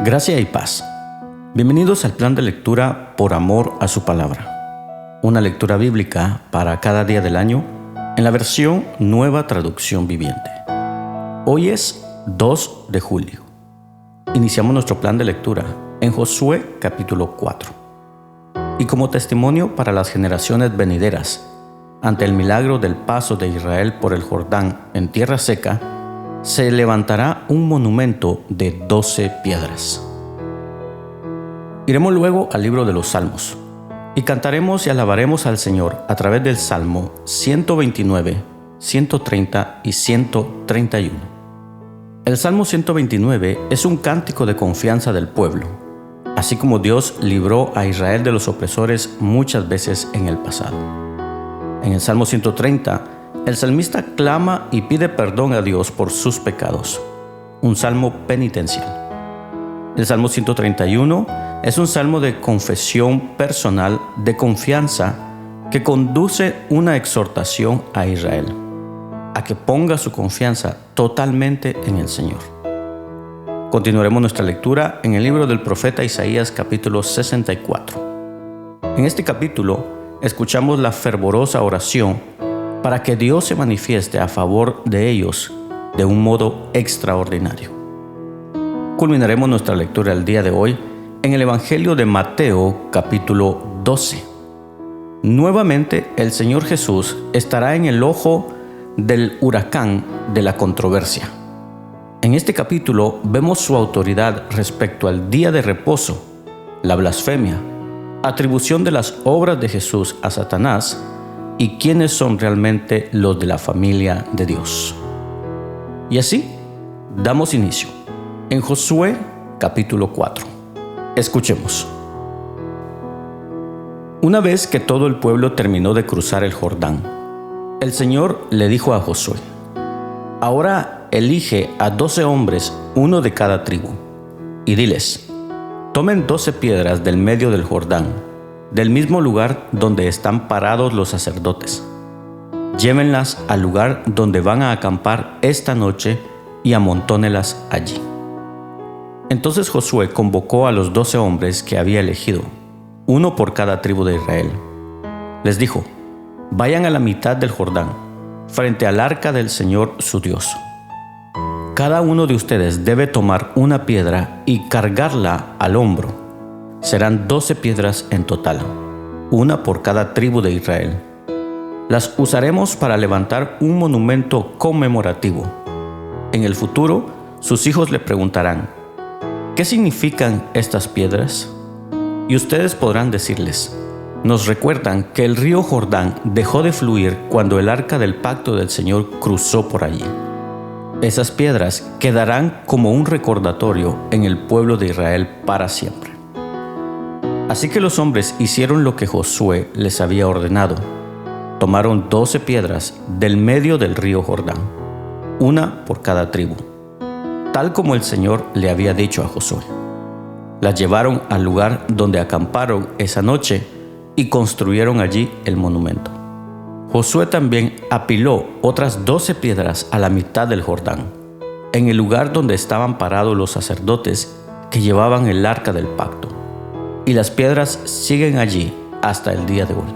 Gracia y paz. Bienvenidos al plan de lectura Por amor a su palabra. Una lectura bíblica para cada día del año en la versión Nueva Traducción Viviente. Hoy es 2 de julio. Iniciamos nuestro plan de lectura en Josué capítulo 4. Y como testimonio para las generaciones venideras, ante el milagro del paso de Israel por el Jordán en tierra seca, se levantará un monumento de 12 piedras. Iremos luego al libro de los Salmos y cantaremos y alabaremos al Señor a través del Salmo 129, 130 y 131. El Salmo 129 es un cántico de confianza del pueblo, así como Dios libró a Israel de los opresores muchas veces en el pasado. En el Salmo 130, el salmista clama y pide perdón a Dios por sus pecados, un salmo penitencial. El Salmo 131 es un salmo de confesión personal de confianza que conduce una exhortación a Israel, a que ponga su confianza totalmente en el Señor. Continuaremos nuestra lectura en el libro del profeta Isaías capítulo 64. En este capítulo escuchamos la fervorosa oración para que Dios se manifieste a favor de ellos de un modo extraordinario. Culminaremos nuestra lectura el día de hoy en el Evangelio de Mateo capítulo 12. Nuevamente el Señor Jesús estará en el ojo del huracán de la controversia. En este capítulo vemos su autoridad respecto al día de reposo, la blasfemia, atribución de las obras de Jesús a Satanás y quiénes son realmente los de la familia de Dios. Y así damos inicio en Josué capítulo 4. Escuchemos. Una vez que todo el pueblo terminó de cruzar el Jordán, el Señor le dijo a Josué: ahora elige a 12 hombres, uno de cada tribu, y diles: tomen 12 piedras del medio del Jordán, del mismo lugar donde están parados los sacerdotes. Llévenlas al lugar donde van a acampar esta noche y amontónelas allí. Entonces Josué convocó a los 12 hombres que había elegido, uno por cada tribu de Israel. Les dijo: vayan a la mitad del Jordán, frente al arca del Señor su Dios. Cada uno de ustedes debe tomar una piedra y cargarla al hombro. Serán 12 piedras en total, una por cada tribu de Israel. Las usaremos para levantar un monumento conmemorativo. En el futuro, sus hijos le preguntarán: ¿qué significan estas piedras? Y ustedes podrán decirles: nos recuerdan que el río Jordán dejó de fluir cuando el arca del pacto del Señor cruzó por allí. Esas piedras quedarán como un recordatorio en el pueblo de Israel para siempre. Así que los hombres hicieron lo que Josué les había ordenado. Tomaron 12 piedras del medio del río Jordán, una por cada tribu, tal como el Señor le había dicho a Josué. Las llevaron al lugar donde acamparon esa noche y construyeron allí el monumento. Josué también apiló otras 12 piedras a la mitad del Jordán, en el lugar donde estaban parados los sacerdotes que llevaban el arca del pacto. Y las piedras siguen allí hasta el día de hoy.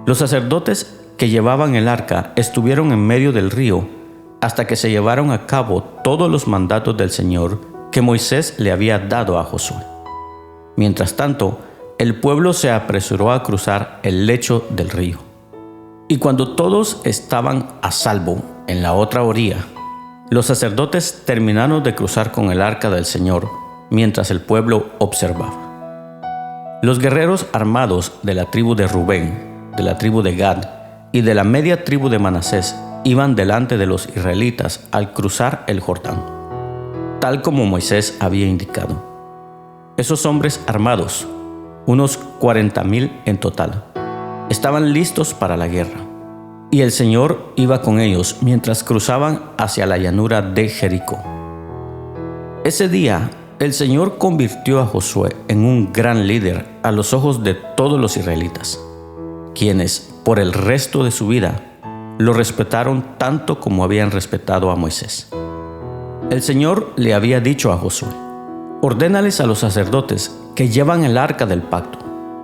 Los sacerdotes que llevaban el arca estuvieron en medio del río hasta que se llevaron a cabo todos los mandatos del Señor que Moisés le había dado a Josué. Mientras tanto, el pueblo se apresuró a cruzar el lecho del río. Y cuando todos estaban a salvo en la otra orilla, los sacerdotes terminaron de cruzar con el arca del Señor mientras el pueblo observaba. Los guerreros armados de la tribu de Rubén, de la tribu de Gad y de la media tribu de Manasés iban delante de los israelitas al cruzar el Jordán, tal como Moisés había indicado. Esos hombres armados, unos 40,000 en total, estaban listos para la guerra, y el Señor iba con ellos mientras cruzaban hacia la llanura de Jericó. Ese día, el Señor convirtió a Josué en un gran líder a los ojos de todos los israelitas, quienes, por el resto de su vida, lo respetaron tanto como habían respetado a Moisés. El Señor le había dicho a Josué: ordénales a los sacerdotes que llevan el arca del pacto,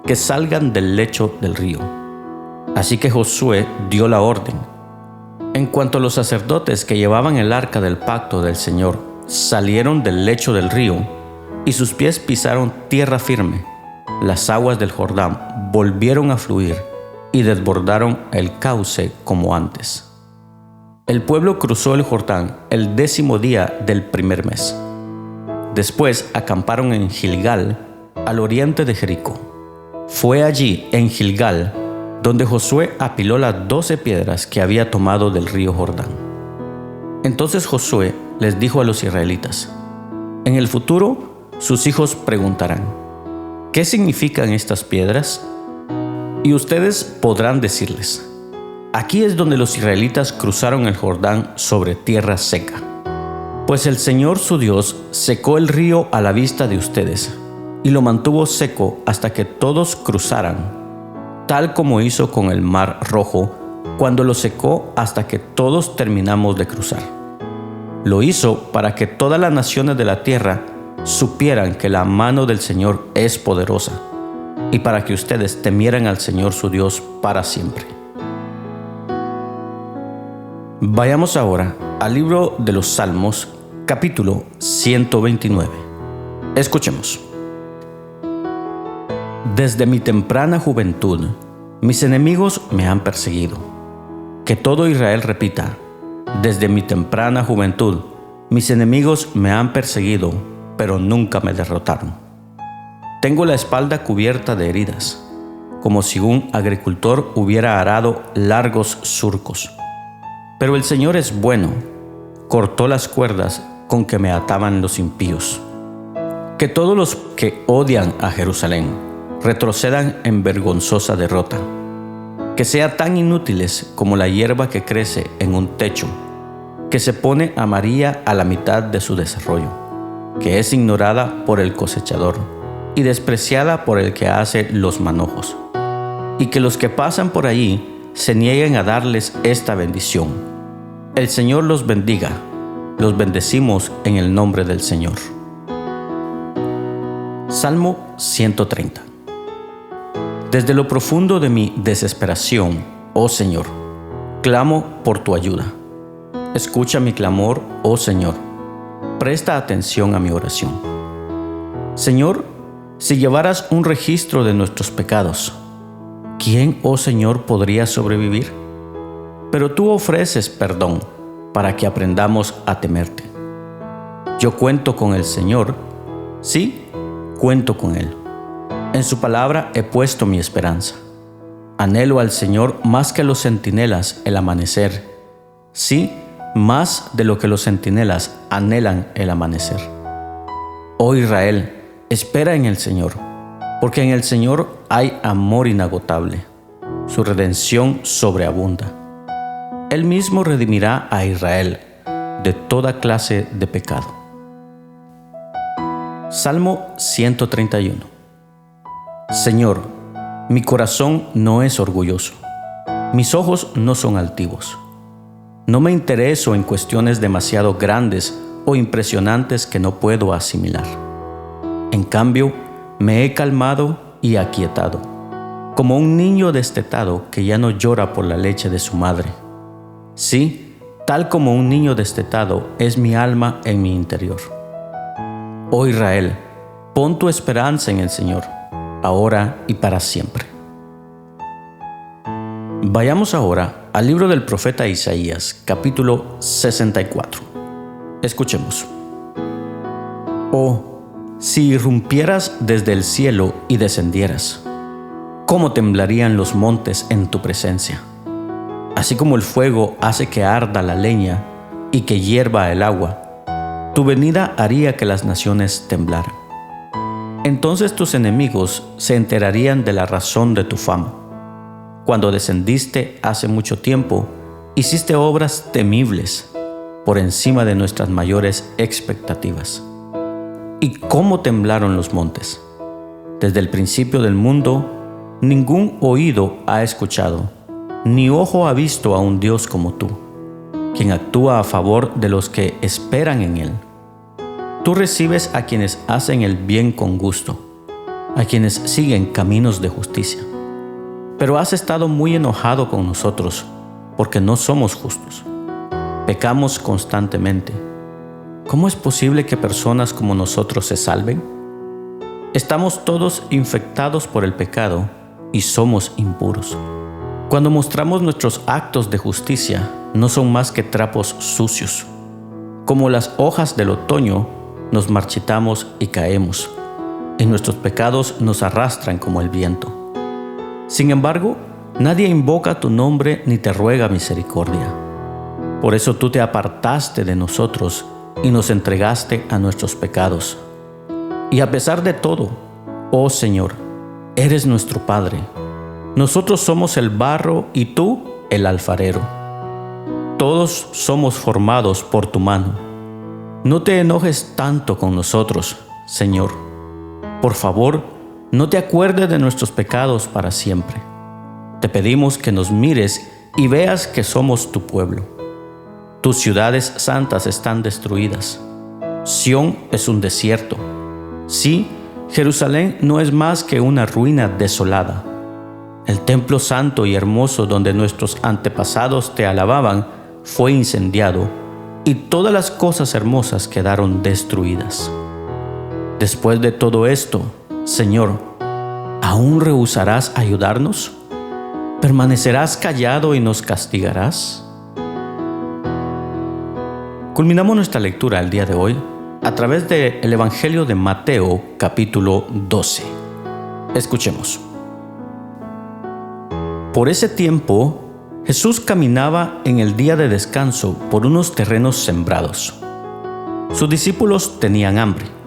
que salgan del lecho del río. Así que Josué dio la orden. En cuanto los sacerdotes que llevaban el arca del pacto del Señor salieron del lecho del río y sus pies pisaron tierra firme, las aguas del Jordán volvieron a fluir y desbordaron el cauce como antes. El pueblo cruzó el Jordán el 10º día del primer mes. Después acamparon en Gilgal, al oriente de Jericó. Fue allí, en Gilgal, donde Josué apiló las 12 piedras que había tomado del río Jordán. Entonces Josué les dijo a los israelitas: en el futuro sus hijos preguntarán: ¿qué significan estas piedras? Y ustedes podrán decirles: aquí es donde los israelitas cruzaron el Jordán sobre tierra seca. Pues el Señor su Dios secó el río a la vista de ustedes, y lo mantuvo seco hasta que todos cruzaran, tal como hizo con el Mar Rojo, cuando lo secó hasta que todos terminamos de cruzar. Lo hizo para que todas las naciones de la tierra supieran que la mano del Señor es poderosa, y para que ustedes temieran al Señor su Dios para siempre. Vayamos ahora al libro de los Salmos, capítulo 129. Escuchemos. Desde mi temprana juventud, mis enemigos me han perseguido. Que todo Israel repita: desde mi temprana juventud, mis enemigos me han perseguido, pero nunca me derrotaron. Tengo la espalda cubierta de heridas, como si un agricultor hubiera arado largos surcos. Pero el Señor es bueno, cortó las cuerdas con que me ataban los impíos. Que todos los que odian a Jerusalén retrocedan en vergonzosa derrota. Que sean tan inútiles como la hierba que crece en un techo, que se pone amarilla a la mitad de su desarrollo, que es ignorada por el cosechador y despreciada por el que hace los manojos, y que los que pasan por allí se nieguen a darles esta bendición. El Señor los bendiga, los bendecimos en el nombre del Señor. Salmo 130. Desde lo profundo de mi desesperación, oh Señor, clamo por tu ayuda. Escucha mi clamor, oh Señor. Presta atención a mi oración. Señor, si llevaras un registro de nuestros pecados, ¿quién, oh Señor, podría sobrevivir? Pero tú ofreces perdón para que aprendamos a temerte. Yo cuento con el Señor, sí, cuento con Él. En su palabra he puesto mi esperanza. Anhelo al Señor más que los centinelas el amanecer, sí, más de lo que los centinelas anhelan el amanecer. Oh Israel, espera en el Señor, porque en el Señor hay amor inagotable. Su redención sobreabunda. Él mismo redimirá a Israel de toda clase de pecado. Salmo 131. Señor, mi corazón no es orgulloso, mis ojos no son altivos. No me intereso en cuestiones demasiado grandes o impresionantes que no puedo asimilar. En cambio, me he calmado y aquietado, como un niño destetado que ya no llora por la leche de su madre. Sí, tal como un niño destetado es mi alma en mi interior. Oh Israel, pon tu esperanza en el Señor, ahora y para siempre. Vayamos ahora al libro del profeta Isaías, capítulo 64. Escuchemos. Oh, si irrumpieras desde el cielo y descendieras, ¿cómo temblarían los montes en tu presencia? Así como el fuego hace que arda la leña y que hierva el agua, tu venida haría que las naciones temblaran. Entonces tus enemigos se enterarían de la razón de tu fama. Cuando descendiste hace mucho tiempo, hiciste obras temibles por encima de nuestras mayores expectativas. ¿Y cómo temblaron los montes? Desde el principio del mundo, ningún oído ha escuchado, ni ojo ha visto a un Dios como tú, quien actúa a favor de los que esperan en Él. Tú recibes a quienes hacen el bien con gusto, a quienes siguen caminos de justicia. Pero has estado muy enojado con nosotros porque no somos justos. Pecamos constantemente. ¿Cómo es posible que personas como nosotros se salven? Estamos todos infectados por el pecado y somos impuros. Cuando mostramos nuestros actos de justicia, no son más que trapos sucios. Como las hojas del otoño, nos marchitamos y caemos, y nuestros pecados nos arrastran como el viento. Sin embargo, nadie invoca tu nombre ni te ruega misericordia. Por eso tú te apartaste de nosotros y nos entregaste a nuestros pecados. Y a pesar de todo, oh Señor, eres nuestro Padre. Nosotros somos el barro y tú el alfarero. Todos somos formados por tu mano. No te enojes tanto con nosotros, Señor. Por favor, no te acuerdes de nuestros pecados para siempre. Te pedimos que nos mires y veas que somos tu pueblo. Tus ciudades santas están destruidas. Sión es un desierto. Sí, Jerusalén no es más que una ruina desolada. El templo santo y hermoso donde nuestros antepasados te alababan fue incendiado y todas las cosas hermosas quedaron destruidas. Después de todo esto, Señor, ¿aún rehusarás ayudarnos? ¿Permanecerás callado y nos castigarás? Culminamos nuestra lectura el día de hoy a través del Evangelio de Mateo, capítulo 12. Escuchemos. Por ese tiempo, Jesús caminaba en el día de descanso por unos terrenos sembrados. Sus discípulos tenían hambre.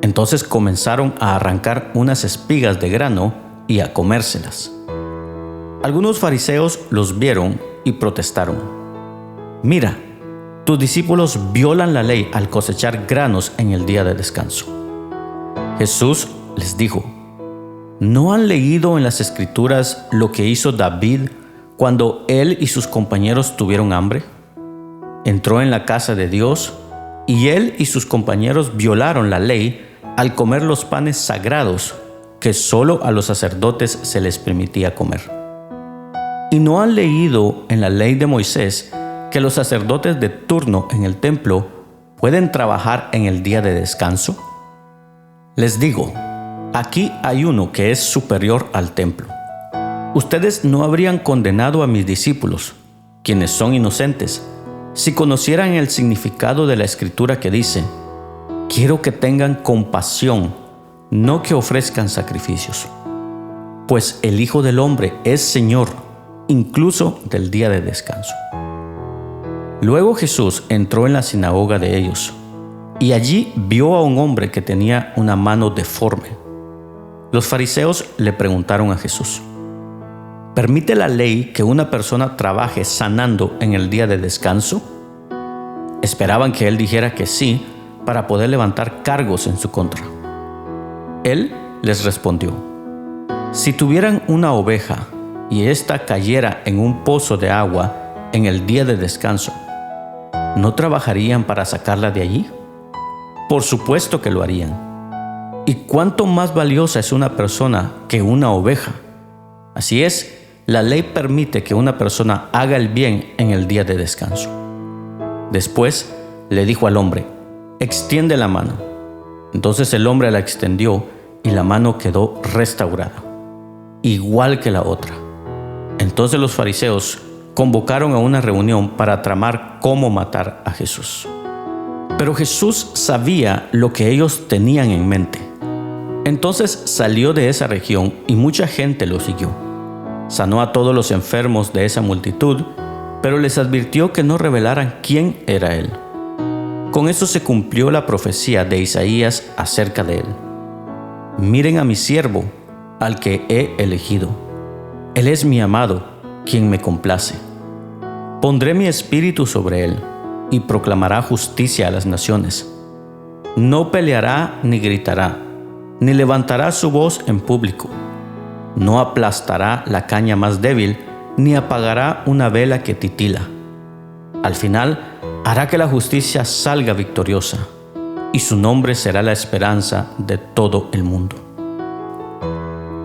Entonces comenzaron a arrancar unas espigas de grano y a comérselas. Algunos fariseos los vieron y protestaron. Mira, tus discípulos violan la ley al cosechar granos en el día de descanso. Jesús les dijo, ¿no han leído en las Escrituras lo que hizo David cuando él y sus compañeros tuvieron hambre? Entró en la casa de Dios y él y sus compañeros violaron la ley al comer los panes sagrados que solo a los sacerdotes se les permitía comer. ¿Y no han leído en la ley de Moisés que los sacerdotes de turno en el templo pueden trabajar en el día de descanso? Les digo, aquí hay uno que es superior al templo. Ustedes no habrían condenado a mis discípulos, quienes son inocentes, si conocieran el significado de la escritura que dice, quiero que tengan compasión, no que ofrezcan sacrificios. Pues el Hijo del Hombre es Señor, incluso del día de descanso. Luego Jesús entró en la sinagoga de ellos, y allí vio a un hombre que tenía una mano deforme. Los fariseos le preguntaron a Jesús, ¿permite la ley que una persona trabaje sanando en el día de descanso? Esperaban que él dijera que sí para poder levantar cargos en su contra. Él les respondió, si tuvieran una oveja y ésta cayera en un pozo de agua en el día de descanso, ¿no trabajarían para sacarla de allí? Por supuesto que lo harían. ¿Y cuánto más valiosa es una persona que una oveja? Así es, la ley permite que una persona haga el bien en el día de descanso. Después le dijo al hombre, extiende la mano. Entonces el hombre la extendió y la mano quedó restaurada, igual que la otra. Entonces los fariseos convocaron a una reunión para tramar cómo matar a Jesús. Pero Jesús sabía lo que ellos tenían en mente. Entonces salió de esa región y mucha gente lo siguió. Sanó a todos los enfermos de esa multitud, pero les advirtió que no revelaran quién era él. Con eso se cumplió la profecía de Isaías acerca de él. Miren a mi siervo, al que he elegido. Él es mi amado, quien me complace. Pondré mi espíritu sobre él y proclamará justicia a las naciones. No peleará ni gritará, ni levantará su voz en público. No aplastará la caña más débil, ni apagará una vela que titila. Al final, hará que la justicia salga victoriosa. y su nombre será la esperanza de todo el mundo.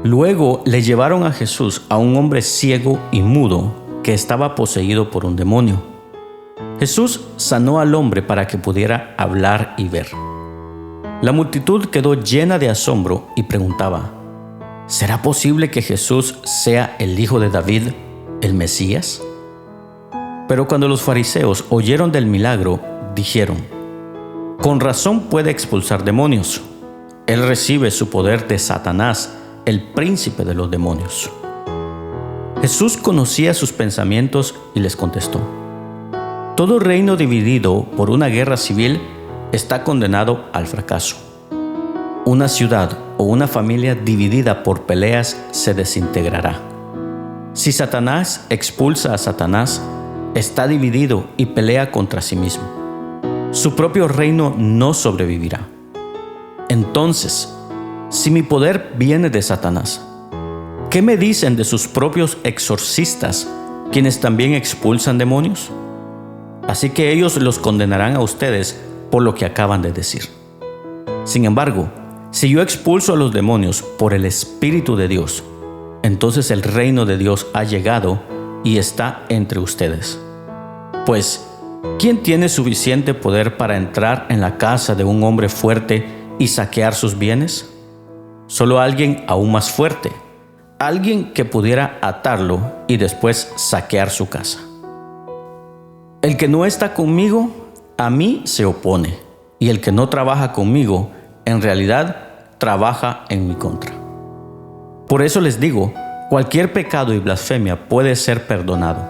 Luego le llevaron a Jesús a un hombre ciego y mudo que estaba poseído por un demonio. Jesús sanó al hombre para que pudiera hablar y ver. La multitud quedó llena de asombro y preguntaba: ¿será posible que Jesús sea el hijo de David, el Mesías? Pero cuando los fariseos oyeron del milagro, dijeron: con razón puede expulsar demonios. Él recibe su poder de Satanás, el príncipe de los demonios. Jesús conocía sus pensamientos y les contestó: todo reino dividido por una guerra civil está condenado al fracaso. Una ciudad o una familia dividida por peleas se desintegrará. Si Satanás expulsa a Satanás, está dividido y pelea contra sí mismo. Su propio reino no sobrevivirá. Entonces, si mi poder viene de Satanás, ¿qué me dicen de sus propios exorcistas, quienes también expulsan demonios? Así que ellos los condenarán a ustedes por lo que acaban de decir. Sin embargo, si yo expulso a los demonios por el Espíritu de Dios, entonces el reino de Dios ha llegado y está entre ustedes. Pues, ¿quién tiene suficiente poder para entrar en la casa de un hombre fuerte y saquear sus bienes? Solo alguien aún más fuerte, alguien que pudiera atarlo y después saquear su casa. El que no está conmigo, a mí se opone, y el que no trabaja conmigo, en realidad trabaja en mi contra. Por eso les digo, cualquier pecado y blasfemia puede ser perdonado,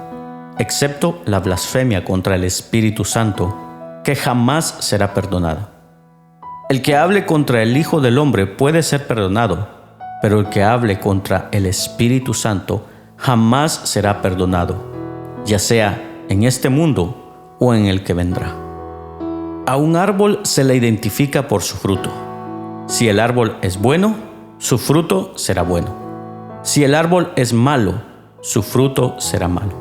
excepto la blasfemia contra el Espíritu Santo, que jamás será perdonada. El que hable contra el Hijo del Hombre puede ser perdonado, pero el que hable contra el Espíritu Santo jamás será perdonado, ya sea en este mundo o en el que vendrá. A un árbol se le identifica por su fruto. Si el árbol es bueno, su fruto será bueno. Si el árbol es malo, su fruto será malo.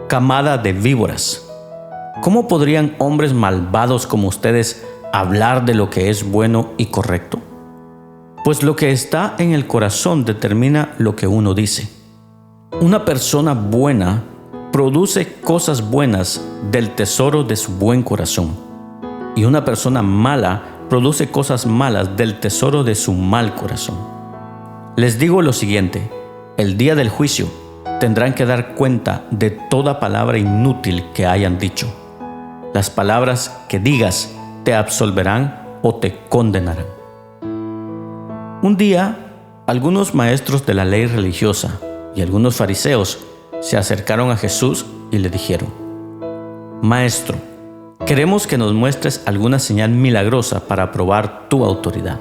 Camada de víboras, ¿cómo podrían hombres malvados como ustedes hablar de lo que es bueno y correcto? Pues lo que está en el corazón determina lo que uno dice. Una persona buena produce cosas buenas del tesoro de su buen corazón, y una persona mala produce cosas malas del tesoro de su mal corazón. Les digo lo siguiente: el día del juicio tendrán que dar cuenta de toda palabra inútil que hayan dicho. Las palabras que digas te absolverán o te condenarán. Un día, algunos maestros de la ley religiosa y algunos fariseos se acercaron a Jesús y le dijeron: Maestro, queremos que nos muestres alguna señal milagrosa para probar tu autoridad.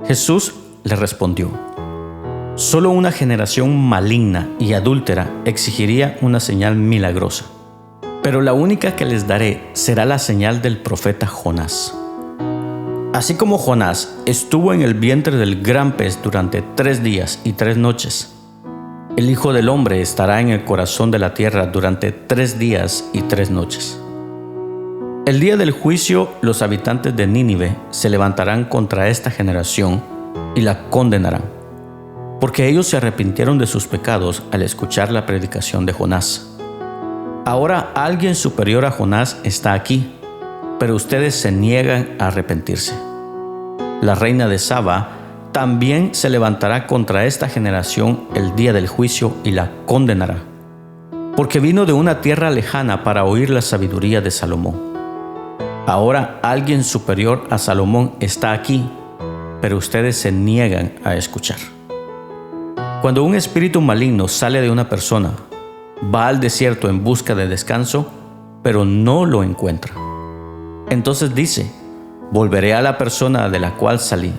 Jesús le respondió: solo una generación maligna y adúltera exigiría una señal milagrosa, pero la única que les daré será la señal del profeta Jonás. Así como Jonás estuvo en el vientre del gran pez durante 3 días y 3 noches, el Hijo del Hombre estará en el corazón de la tierra durante 3 días y 3 noches. El día del juicio, los habitantes de Nínive se levantarán contra esta generación y la condenarán, porque ellos se arrepintieron de sus pecados al escuchar la predicación de Jonás. Ahora alguien superior a Jonás está aquí, pero ustedes se niegan a arrepentirse. La reina de Saba también se levantará contra esta generación el día del juicio y la condenará, porque vino de una tierra lejana para oír la sabiduría de Salomón. Ahora alguien superior a Salomón está aquí, pero ustedes se niegan a escuchar. Cuando un espíritu maligno sale de una persona, va al desierto en busca de descanso, pero no lo encuentra. Entonces dice: volveré a la persona de la cual salí.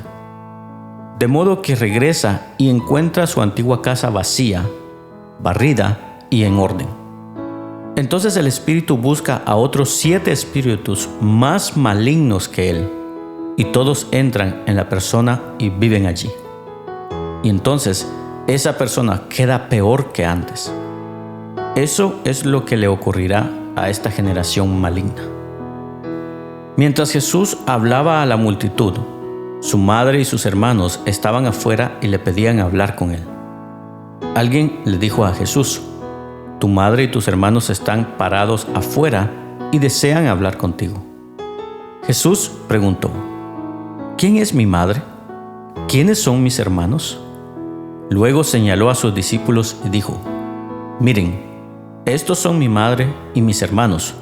De modo que regresa y encuentra su antigua casa vacía, barrida y en orden. Entonces el espíritu busca a otros 7 espíritus más malignos que él, y todos entran en la persona y viven allí. Y entonces esa persona queda peor que antes. Eso es lo que le ocurrirá a esta generación maligna. Mientras Jesús hablaba a la multitud, su madre y sus hermanos estaban afuera y le pedían hablar con él. Alguien le dijo a Jesús: «Tu madre y tus hermanos están parados afuera y desean hablar contigo». Jesús preguntó: «¿Quién es mi madre? ¿Quiénes son mis hermanos?». Luego señaló a sus discípulos y dijo: «Miren, estos son mi madre y mis hermanos,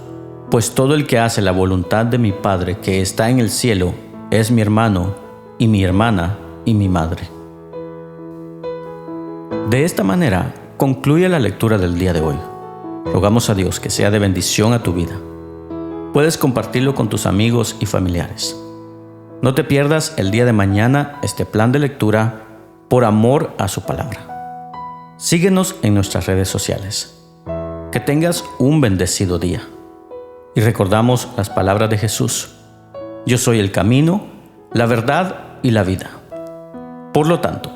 pues todo el que hace la voluntad de mi Padre que está en el cielo es mi hermano y mi hermana y mi madre». De esta manera concluye la lectura del día de hoy. Rogamos a Dios que sea de bendición a tu vida. Puedes compartirlo con tus amigos y familiares. No te pierdas el día de mañana este plan de lectura por amor a su palabra. Síguenos en nuestras redes sociales. Que tengas un bendecido día. Y recordamos las palabras de Jesús: «Yo soy el camino, la verdad y la vida». Por lo tanto,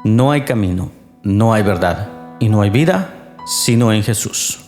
no hay camino, no hay verdad y no hay vida sino en Jesús.